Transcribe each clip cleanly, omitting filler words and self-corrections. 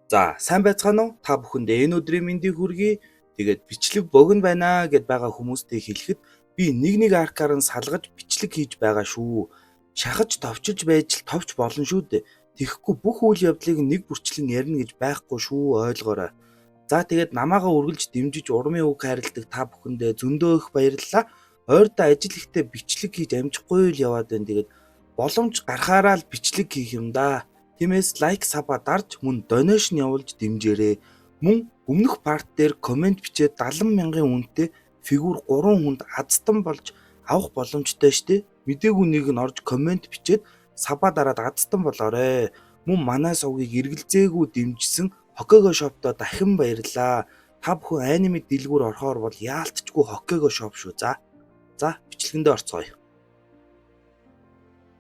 За, сайн байцгаана уу? Та бүхэндээ энэ өдрийн мэндийг хүргэе. Тэгээд бичлэг богино байна гэд байгаа хүмүүстэй хэлэхэд би нэг аркаар нь салгаж бичлэг хийж байгаа шүү. Шахаж товчилж байж л товч болно шүү дээ. Тэгэхгүй бүх үйл явдлыг нэг бүрчлэн ярина гэж байхгүй шүү, ойлгоорой. За тэгээд намаагаа үргэлж дэмжиж урмын үг хайрладаг та бүхэндээ зөндөө их баярлалаа. Ойрдоо ажил ихтэй бичлэг хийж амжихгүй л яваад байна. Тэгээд боломж гарахаараа л бичлэг хийх юм да. Тиймээс лайк саба дарж мөн донешн явуулж дэмжээрэй. Мөн өмнөх парт дээр комент бичээд 70 мянган үнэтэй фигюр 3 хүнд азтан болж авах боломжтой штэ. Мдээгүй нэг нь орж комент бичээд саба дараад азтан болоорой. Мөн манай сувгийг эргэлзээгүй дэмжсэн Хоккего шоптоо дахин баярлаа. Та бүхэн аниме дэлгүүр орохоор бол яалтчгүй Хоккего шоп шүү. За бичлэгэндээ орцгоё.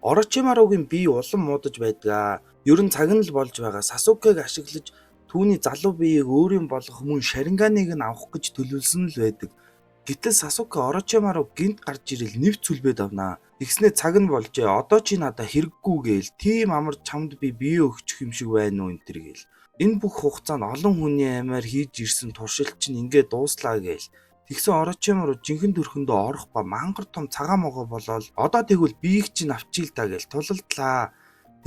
Орочимаругийн бие улам муудаж байдаг. Ер нь цаг нь л болж байгаа. Сасукег ашиглаж түүний залуу биеийг өөрийн болгох мөн Шаринганыг нь авах гэж төлөвлөсөн л байдаг. Гэтэл Сасуке Орочимаруг гинт гарч ирэл нэвт сүлбэд авнаа. Тэгснээ цаг нь болжээ. Одоо чи надаа хэрэггүй гээл. Тим амар чамд би бие өгчих юм шиг байна уу энэ төр гээл. Энэ бүх хугацаанд олон хүний аймаар хийж ирсэн туршилт чинь ингээд дууслаа гээл. Тэгсэн Орочимару жинхэнэ төрхөндөө орох ба мангар том цагаан могоо болоод одоо тэгвэл биеийг чинь авчил та гээл тулалдлаа.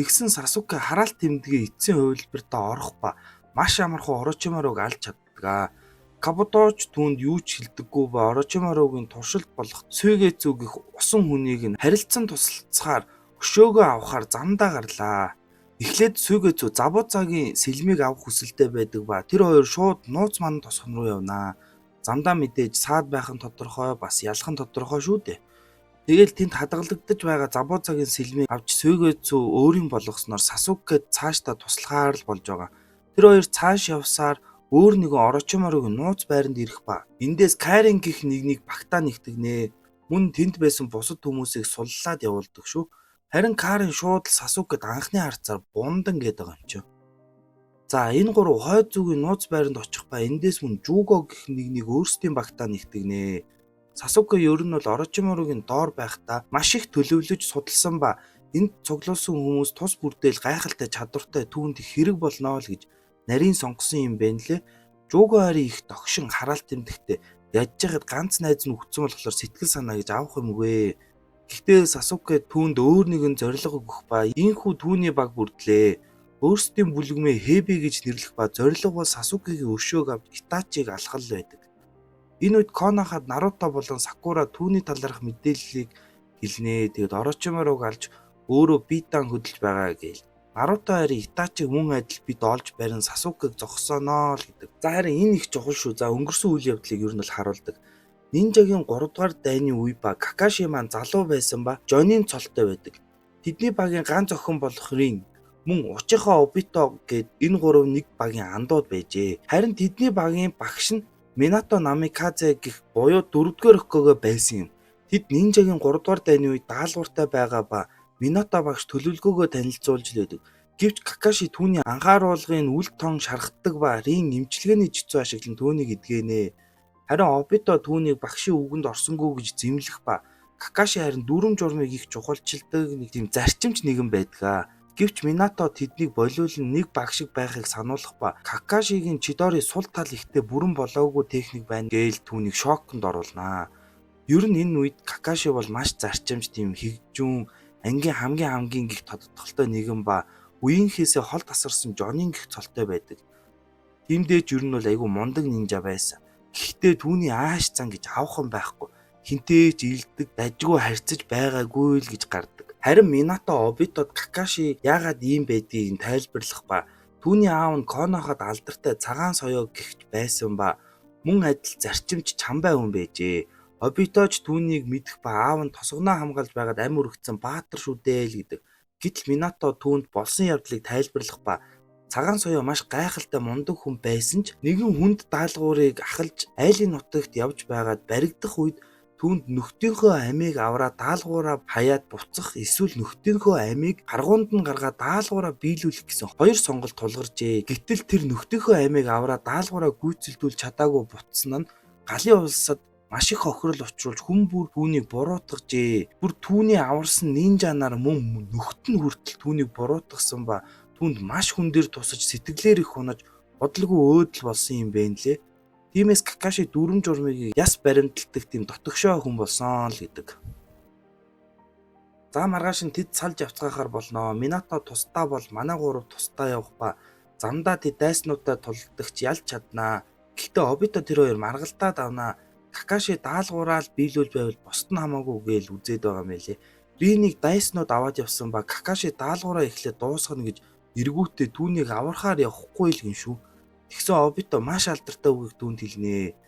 Тэгсэн Сасуке хараалт тэмдгээ эцсийн хувилбартаа орох ба маш амархан Орочимаруг алж чаддаг. Кабуточ түүнд юу ч хэлдэггүй ба Орочимаругийн туршилт болох Суйгэцүү гэх усан хүнийг нь харилцан тусалцахаар өшөөгөө авахаар замдаа гарлаа. Эхлээд Суйгэцүү Забуцагийн сэлмийг авах хүсэлтэй байдаг ба тэр хоёр шууд нууц ман тосгон руу явнаа. Замдаа мэдээж саад байх нь тодорхой бас ялах нь тодорхой шүү дээ. Тэгэл тэнд хадгалагдаж байгаа Забуцагийн сэлмийг авч Суйгэцүү өөрийн болгосноор Сасукед цаашдаа туслахаар л болж байгаа. Тэр хоёр цааш явсаар өөр нэгэн Орочимаругийн нууц байранд ирэх ба эндээс Карен гих нэгнийг багтаа нэгтгэнэ. Мөн тэнд байсан бусад хүмүүсийг суллаад явуулдаг шүү. Харин Карен шууд л Сасукед анхны харцаар бундан гэдэг юм чи. За энэ гурав хойд зүгийн нууц байранд очих ба эндээс мөн Жуго гэх нэгнийг өөрсдийн багтаа нэгтгэнэ. Сасуке ер нь бол Орочимаругийн доор байхдаа маш их төлөвлөж судалсан ба энд цуглуулсан хүмүүс тус бүрдээл гайхалтай чадвартай түүнд хэрэг болноо л гэж нарийн сонгосон юм байна лээ. Жуго хари их догшин хараалт тэмдэгтээ ядж яхад ганц найз нь өгцөн болохоор сэтгэл санаа гэж авах юм үгүй. Гэхдээ Сасуке түүнд өөр нэгэн зорилго өгөх ба ийхүү түүний баг бүрдлээ. Өөрсдийн бүлэгмээ Хэби гэж нэрлэх ба зорилго бол Сасукегийн өшөөг авч Итачиг алхал байдаг. Энэ үед Конохад Наруто болон Сакура түүний талаарх мэдээллийг хэлнэ. Тэгэд Орочимаруг алж өөрөө Битан хөдөлж байгаа гээл. Наруто хари Итачиг мөн адил бит олж барин Сасукег зогсооноо л гэдэг. За харин энэ их чухал шүү. За өнгөрсөн үйл явдлыг ер нь л харуулдаг. Нинжагийн 3 дугаар дайны үе ба Какаши маань залуу байсан ба Жонийн цолтой байдаг. Тэдний багийн ганц охин болох Рин мөн Учихо Обито гээд энэ гурав нэг багийн андууд байжээ. Харин тэдний багийн багш нь Минато Намиказе гэх буюу 4-р Хоккего байсан юм. Тэд нинжагийн 3 дугаар дайны үед даалгавартай байгаа ба Минато багш төлөвлөгөөгөө танилцуулж л байдаг. Гэвч Какаши түүний анхааруулгын үл тон шархдаг ба Рин эмчилгээний жицүү ашиглан түүнийг эдгэнэ. Харин Обито түүнийг багшийн үгэнд орсонгүй гэж зэмлэх ба Какаши харин дүрм журмыг их чухалчилдаг нэг тийм зарчимч нэгэн байдаг. Гэвч Минато тэднийг болиулан нэг баг шиг байхыг сануулах ба Какашигийн Чидори сул тал ихтэй бүрэн болоогүй техник байна гээл түүнийг шоконд оруулнаа. Ер нь энэ үед Какаши бол маш зарчимч тийм хэгжүүн ангийн хамгийн гих тодтолтой нэгэн ба үеийнхээсээ хол тасарсан Жонийн гих цолтой байдаг. Тиймдээч ер нь бол айгүй мундаг нинжа байсан. Гэхдээ түүний ааш зан гэж авах юм байхгүй. Хинтээч илдэг, дажгүй харьцаж байгаагүй л гэж гардаг. Харин Минато Обитод Какаши яагаад ийм байдгийг тайлбарлах ба түүний аав нь Коноход алдартай цагаан соёо гихч байсан ба мөн адил зарчимч чамбай хүн байжээ. Обиточ түүнийг мэдэх ба аав нь тосгоноо хамгаалж байгаад ам өргөцсөн баатар шүү дээ л гэдэг. Гэтэл Минато түүнд болсон явдлыг тайлбарлах ба цагаан соёо маш гайхалтай мундаг хүн байсан ч нэгэн хүнд даалгаврыг ахалж айлын нутагт явж байгаад баригдах үед түүнд нөхдийнхөө амийг авраа даалгавраа хаяад буцах эсвэл нөхдийнхөө амийг аргуунд нь гаргаад даалгавраа биелүүлэх гэсэн хоёр сонголт тулгарчээ. Гэтэл тэр нөхдийнхөө амийг авраа даалгавраа гүйцэлдүүлж чадаагүй буцсан нь галын улсад маш их хохирол учруулж хүн бүр түүнийг буруутгажээ. Бүр түүний аварсан нинжа нар мөн нөхд нь хүртэл түүнийг буруутгасан ба түүнд маш хүн дээр тусаж сэтгэлээр их унаж бодлого өөдөл болсон юм бэ нэлээ. Тиймээс Какаши дүрм журмыг яс баримталдаг тийм дотогшоо хүн болсон л гэдэг. За маргааш нь тэд салж явцгаахаар болноо. Минато тусдаа бол манай гурав тусдаа явах ба замдаа тэд дайснуудаа тулдагч ялж чаднаа. Гэхдээ Обито тэр хоёр маргалтаад авнаа. Какаши даалгавраал биелүүл байвал босд нь хамаагүй гээл үзээд байгаа мэлээ. Ринийг дайснууд аваад явсан ба Какаши даалгавраа эхлээд дуусгана гэж эргүүтээ түүнийг аврахаар явахгүй л гин шүү. Тэгсэн Обито маш алдартай үгийг түүнд хэлнэ.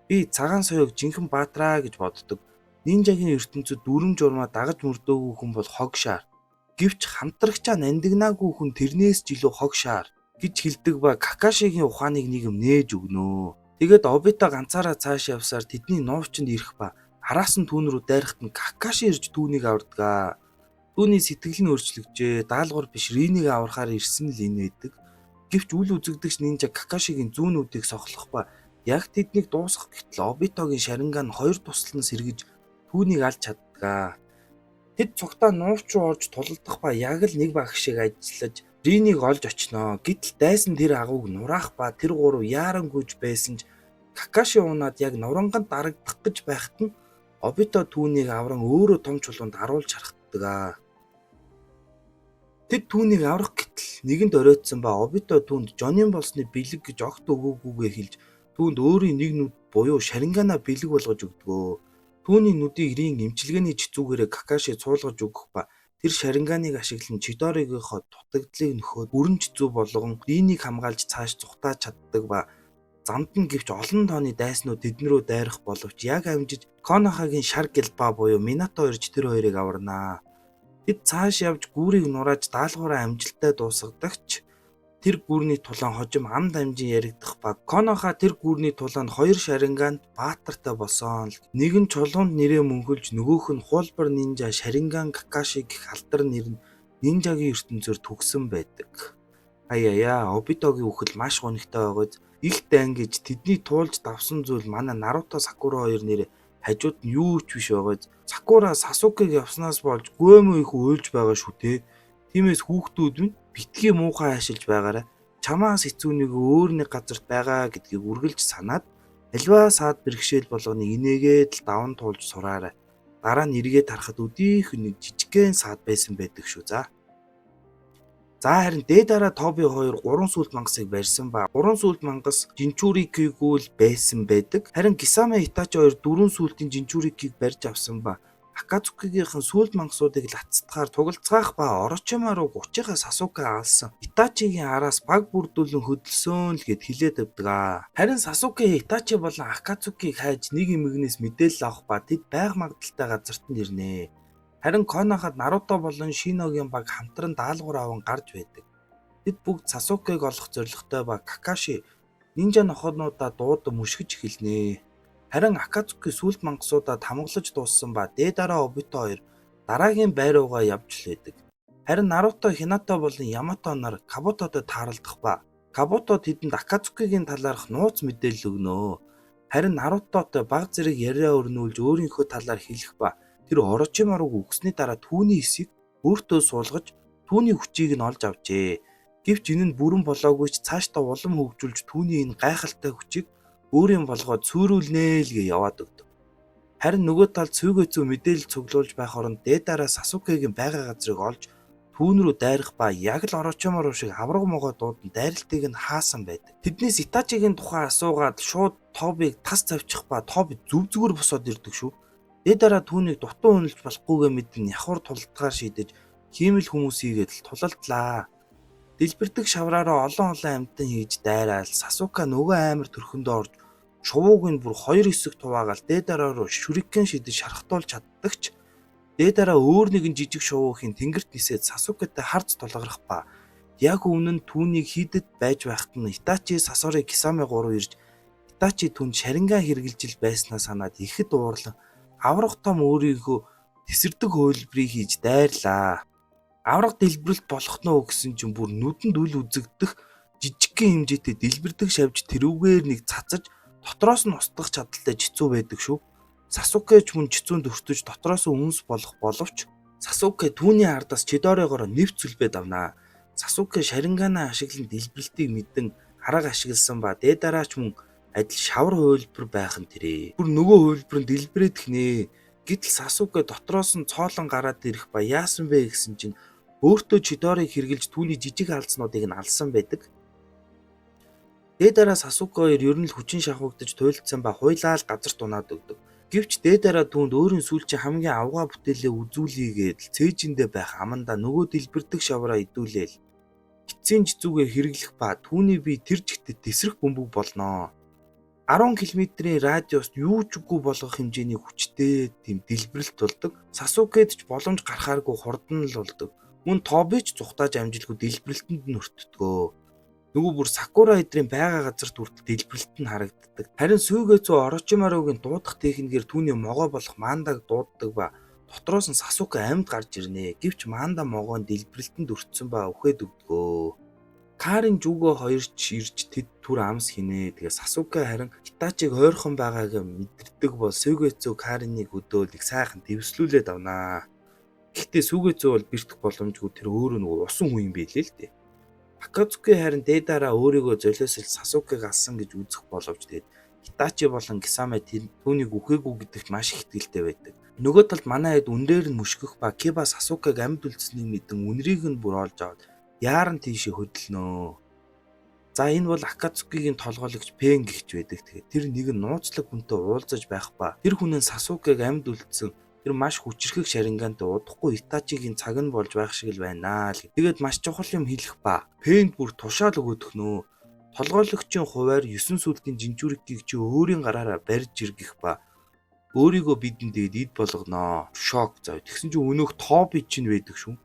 Би цагаан соёог жинхэнэ баатраа гэж боддог. Нинжагийн ертөнцид дүрм журмаа дагаж мөрдөөгүй хүн бол хогшаар. Гэвч хамтрагчаа нандинаагүй хүн тэрнээс ч илүү хогшаар гэж хэлдэг ба Какашигийн ухааныг нийгэм нээж өгнө. Тэгээд Обито ганцаараа цааш явсаар тэдний нуувчинд ирэх ба араас нь түүн рүү дайрахт нь Какаши ирж түүнийг авардаг. Түүний сэтгэл нь өөрчлөгжээ. Даалгавар биш Ринийг аврахаар ирсэн л энэ байдаг. Гэвч үл үзэгдэгч нинжа Какашигийн зүүн үдийг сохлох ба яг тэднийг дуусгах гэтэл Обитогийн шаринган хоёр туслан сэргэж түүнийг алж чаддаг. Тэд цогтаа нууц руу орж тулалдах ба яг л нэг баг шиг ажиллаж Ринийг олж очноо. Гэтэл дайсан тэр агууг нураах ба тэр гурав яарангүйж байсан ч Какаши унаад яг нуранганд дарагдах гэж байхад нь Обито түүнийг авран өөрөө том чулуунд харуулж харагддаг. Тэд түүнийг аврах гэтэл нэгэнд оройтсон ба Обито түүнд Жонин болсны бэлэг гэж огт өгөөгүйгээ хэлж түүнд өөрийн нэг нүд буюу шарингана бэлэг болгож өгдгөө. Түүний нүдийг Рин эмчилгээний чицүүгээрээ Какаши цуулгаж өгөх ба тэр шаринганыг ашиглан Чидоригийнхоо дутагдлыг нөхөөд бүрэн чицүү болгон Ринийг хамгаалж цааш зүхтааж чаддаг ба замд нь гэвч олон тооны дайснууд тэднэрөө дайрах боловч яг амжиж Конохагийн шар гэлба буюу Минато ирж тэр хоёрыг аварнаа. Тэд цааш явж гүүрийг нурааж даалгавраа амжилттай дуусгадагч тэр гүүрний тулаан хожим ам дамжин яригдах ба Коноха тэр гүүрний тулаанд хоёр шаринганд баатартай болсон. Нэг нь чулуунд нэрээ мөнхөлж нөгөөх нь хуулбар нинжа Шаринган Какаши гэх алдар нэр нь нинжагийн ертөнцөөр төгсөн байдаг. Аяя Обитогийн үхэл маш гонигтай байгааз их дан гэж тэдний туулж давсан зүйл манай Наруто Сакура хоёр нэрээ хажууд нь юу ч биш байгааз Сакура Сасукег явснаас болж гөөмөө их уйлж байгаа шүү дээ. Тиймээс хүүхдүүд минь битгий муухай ашиглаж байгаарай. Чамаас хэцүүнийг өөр нэг газарт байгаа гэдгийг үргэлж санаад альва саад бэрхшээл болгоныг инээгээд л даван туулж сураарай. Дараа нь эргээд харахад өдийнх нэг жижигхэн саад байсан байдаг шүү за. За харин дээд дараа Тоби 2 3 сүлд мангасыг барьсан ба 3 сүлд мангас Жинчурикийг л байсан байдаг. Харин Кисаме Итачи 2 4 сүлдийн Жинчурикийг барьж авсан ба Акацукигийнхэн сүлд мангасуудыг л ацтахаар тугалцгаах ба Орочима руу 30-аа Сасуке алсан. Итачигийн араас баг бүрдүүлэн хөдөлсөн л гэд хэлээд өгдөг. Харин Сасуке Итачи болон Акацукиг хайж нэг эмгэнээс мэдээлэл авах ба тэд байг магадaltaй газарт нь ирнэ. Харин Конохад Наруто болон Шиногийн баг хамтран даалгавар аван гарч байдаг. Тэд бүгд Сасукег олох зорилготой ба Какаши нинжа нохоонуудаа дуудан мөшгөж эхэлнэ. Харин Акацуки сүлд мангасуудаа тамгалж дууссан ба дээд дараа Обито 2 дараагийн байр руугаа явж лээдэг. Харин Наруто, Хинато болон Ямато нар Кабутодод тааралдах ба Кабуто тэдэнд Акацукигийн талаарх нууц мэдээлэл өгнө. Харин Нарутотой баг зэрэг яриа өрнүүлж өөрийнхөө талаар хэлэх ба тэр Орочима руу өгсөний дараа түүний эсийг өөртөө суулгаж түүний хүчийг нь олж авчээ. Гэвч энэ нь бүрэн болоогүй ч цаашдаа улам хөгжүүлж түүний энэ гайхалтай хүчийг өөрийн болгоод цөөрүүлнэ л гээ яваад өгдөг. Харин нөгөө талд цүгэцүү мэдээлэл цуглуулж байх оронд дээд дараа Сасукегийн байга газрыг олж түүн рүү дайрах ба яг л Орочима руу шиг авраг могоо дуудан дайралтыг нь хаасан байдаг. Тэднээс Итачигийн тухай асуугаад шууд Тобиг тас завчих ба Тоби зүв зүгээр босоод ирдэг шүү. Дээд дараа түүнийг дутуу үнэлж болохгүйгээ мэдэн явхар тулдгаар шийдэж хиймэл хүмүүсийгээд л тулалдлаа. Дэлбэрдэг шавраараа олон амьтан хийж дайраал Сасука нөгөө аймар төрхөндөө орж шувууг нь бүр хоёр хэсэг хуваагаал дээд дараа руу шүрикен шидэж шархтуулж чаддагч дээд дараа өөр нэгэн жижиг шувуухийн тэнгэрт нисээд Сасукетэй харц тулгарах ба яг өмнө нь түүнийг хийдэд байж байхад нь Итачи, Сасори, Кисаме 3 ирж Итачи түн шаринган хэрглэж байснаа санаад ихэд уурлан аврах том өөрийгөө тесэрдэг хөлбрийг хийж дайрлаа. Аврах дэлбэрэлт болох нөө гэсэн чинь бүр нүдэнд үл үзэгдэх жижигхэн хэмжээтэй дэлбэрдэг шавж тэрүүгээр нэг цацаж дотроос нь устгах чадaltaй жицүү байдаг шүү. Сасуке ч мөн жицүүнд өртөж дотроос үнс болох боловч Сасуке түүний ардаас Чидоригоор нэвт зүлбээд авнаа. Сасуке Шарингана ашиглан дэлбэрэлтийг мэдэн арга ашигласан ба Дэдараач мөн адил шавар хувилбар байх нь тэрэ. Бүр нөгөө хувилбар нь дэлбэрээд гинэ. Гэтэл Сасуке дотроос нь цоолон гараад ирэх ба яасан бэ гэсэн чинь өөртөө Чидорыг хэрглэж түүний жижиг алдснуудыг нь алсан байдаг. Дэдараа Сасуке хоёр ер нь л хүчин шахагдаж туйлдсан ба хуйлаа л газарт унаад өгдөг. Гэвч Дэдараа түүнд өөрийн сүүлчийн хамгийн авгаа бүтээлээ үзүүлээгээд л цээжиндээ байх амандаа нөгөө дэлбэрдэг шавраа идүүлээл эцсийн жицүүгээ хэрэглэх ба түүний бие тэр жигтэд тесрэх бөмбөг болноо. 10 км-ийн радиуст юу ч үгүй болгох хэмжээний хүчтэй тэм дэлбэрэлт болдог. Сасукед ч боломж гарахааргүй хурдан л болдог. Мөн Тобич зүхтааж амжилгүй дэлбэрэлтэнд нь өртдөгөө. Нөгөө бүр Сакура эдрийн байга газарт хүртэл дэлбэрэлт нь харагддаг. Харин Сүүгэцүү Орочимаругийн дуудах техникээр түүний могоо болох Мандаг дууддаг ба дотроос нь Сасуке амьд гарч ирнэ. Гэвч Манда могоо нь дэлбэрэлтэнд өртсөн ба өхөөд өгдөгөө. Карин Жуго хоёр ч ирж тэд түр амс хийнэ. Тэгээ Сасуке харин Итачиг ойрхон байгааг мэдэрдэг бол Сүүгэцүү Кариныг өдөөл их сайхан дэвслүүлээд авнаа. Гэхдээ Сүүгэцүү бол бэртэх боломжгүй тэр өөрөө нөгөө усан хүн юм билээ л дээ. Акацуки харин Дэдараа өөрийгөө золиосол Сасукег алсан гэж үзэх боловч тэгээд Итачи болон Кисаме түүнийг үхээгүй гэдэгт маш их итгэлтэй байдаг. Нөгөө талд манай хэд үндээр нь мөшгөх ба Киба Сасукег амьд үлдсэнийг мэдэн үнрийг нь бүр олж аваад яаран тийшээ хөдөлнө. За энэ бол Акацукигийн толгойлогч Пен гихч байдаг. Тэгээд тэр нэг нь нууцлаг хүнтэй уулзаж байх ба тэр хүн нь Сасукег амьд үлдсэн тэр маш хүчрхэг Шарингантай удахгүй Итачигийн цаг нь болж байх шиг л байна л. Тэгээд маш чухал юм хэлэх ба Пенд бүр тушаал өгөдөхнөө. Толгойлогчийн хуваар 9 сүлтийн жинжүрикийг чи өөрийн гараараа барьж иргэх ба өөрийгөө бидэнд ид болгоноо. Шок зав. Тэгсэн чинь өнөөх Тоби чинь байдаг шүү.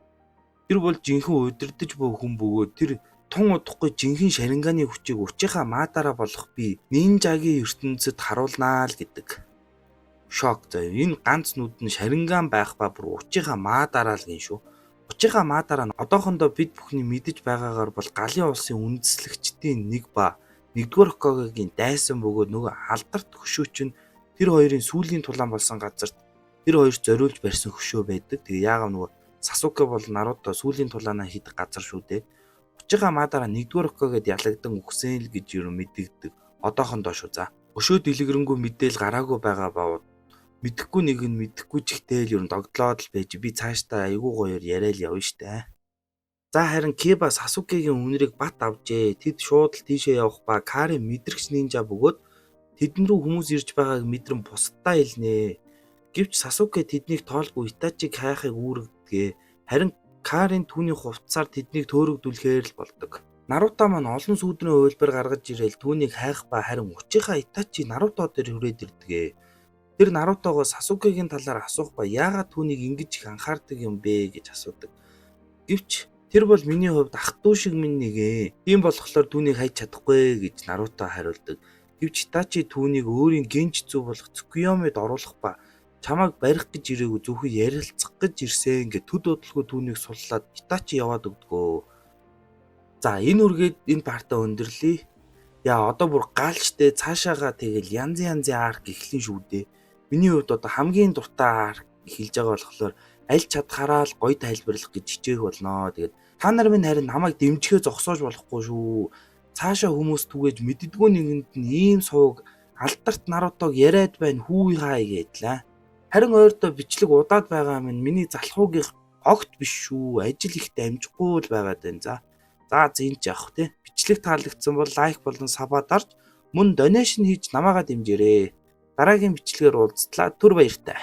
Тэр бол жинхэнэ удирдах буй хүн бөгөөд тэр тун удахгүй жинхэнэ Шаринганы хүчийг учийнхаа маатаараа болох би нинжагийн ертөнцид харуулнаа л гэдэг. Шок заяа. Энэ ганц нүд нь Шаринган байх ба бүр учийнхаа маа дараа л гин шүү. Учийнхаа маа дараа нь одоохондоо бид бүхний мэдэж байгаагаар бол Галын улсын үндэслэгчдийн нэг ба 1-р Хокагийн дайсан бөгөөд нөгөө алдарт хөшөөч нь тэр хоёрын сүүлийн тулаан болсон газарт тэр хоёр зориулж барьсан хөшөө байдаг. Тэгээ яагаад нөгөө Сасуке бол Наруто сүүлийн тулаанаа хийдэг газар шүү дээ. Учийнхаа маа дараа 1-р Хокагад ялагдсан үхсэн л гэж юу мэдэгдэг. Одоохондоо шүү за. Өшөө дэлгэрэнгүй мэдээл гараагүй байгаа баа. Мэдхгүй нэг нь мэдхгүй ч ихтэй л ер нь догдлоод л байж би цаашдаа айгүй гоёор яриад явна штэ. За харин Киба Сасукегийн үнэрийг бат авжээ. Тэд шууд л тийшээ явах ба Кари мэдрэгч нинжа бөгөөд тэдэн рүү хүмүүс ирж байгааг мэдрэн бусдаа хэлнэ. Гэвч Сасуке тэднийг тоолгүй Итачиг хайхыг үүрэгдэгэ. Харин Карин түүний хувцсаар тэднийг төөрөгдүүлэхээр л болдог. Наруто маань олон сүүдрийн хувилбар гаргаж ирээл түүнийг хайх ба харин учийнхаа Итачи Наруто дээр хүрээд ирдэгэ. Тэр Нарутогоо Сасукегийн талаар асуух ба яагаад түүнийг ингэж их анхаардаг юм бэ гэж асуудаг. Гэвч тэр бол миний хувьд ах トゥ шиг минь нэгэ. Тийм болохоор түүнийг хайж чадахгүй гэж Наруто хариулдаг. Гэвч Итачи түүнийг өөрийн гинжицүү болох Цукуйомед оруулах ба чамайг барих гэж ирээгүй зөвхөн ярилцах гэж ирсэн гэж төд бодлого түүнийг суллаад Итачи яваад өгдгөө. За энэ үргээд энэ партаа өндөрлөе. Яа одоо бүр гаалчтэй цаашаага тэгэл янзын арк эхлэн шүү дээ. Миний хувьд одоо хамгийн дуртай арк хэлж байгаа болохоор аль чадхаараа л гоё тайлбарлах гэж хичээх болноо. Тэгээд та нар минь харин намайг дэмжихээ зогсоож болохгүй шүү. Цаашаа хүмүүс түгээж мэддэггүй нэгэнд нь ийм сувг алдарт Нарутог яриад байна хүү хаа гэдлээ. Харин ойрдоо бичлэг удаад байгаа минь миний залхуугийн огт биш шүү. Ажил ихтэй амжихгүй л байгаад байна. За зинж явах тий. Бичлэг таалагдсан бол лайк болон сабаа дарж мөн донешн хийж намайгаа дэмжээрэй. Дараагийн бичлэгээр уулзтлаа. Түр баяртай.